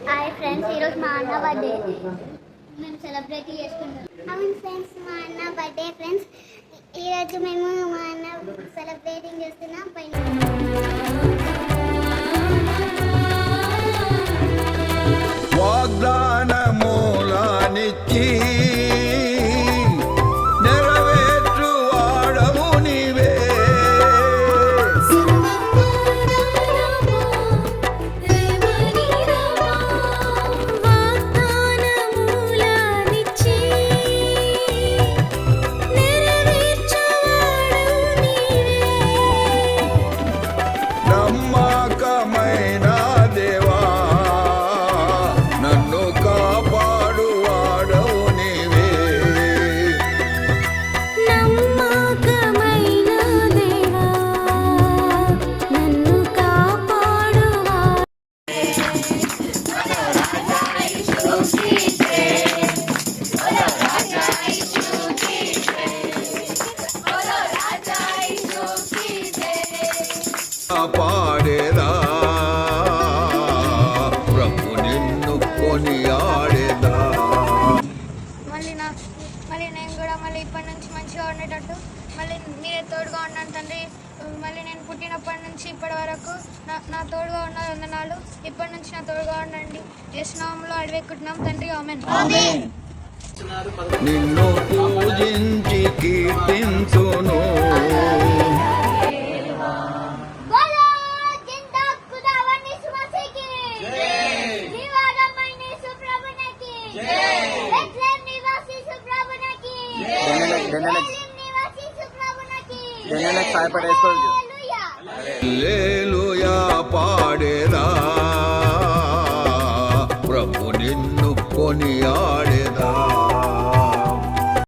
Hi friends, ఈరోజు మా అన్న బర్త్డే మేము సెలబ్రేట్ చేసుకున్నాం. అవును ఫ్రెండ్స్, మా అన్న బర్త్డే ఫ్రెండ్స్. ఈరోజు మేము మా అన్న సెలబ్రేటింగ్ చేస్తున్నాం. వాగ్దానమూలానిచ్చి పాడేదా ప్రభు నిన్ను కొనియాడేదా. మళ్ళీ నేను కూడా ఇప్పటి నుంచి మంచిగా ఉండేటట్టు మీరే తోడుగా ఉన్నాను తండ్రి. నేను పుట్టినప్పటి నుంచి ఇప్పటి వరకు నా తోడుగా ఉన్న వందనాలు. ఇప్పటి నుంచి నా తోడుగా ఉండండి. యేసు నామములో అడివేకుంటున్నాం తండ్రి, ఆమేన్. నిన్ను పూజించి కీర్తించును. హల్లెలూయా పాడేదా ప్రభు నిన్ను కొనియా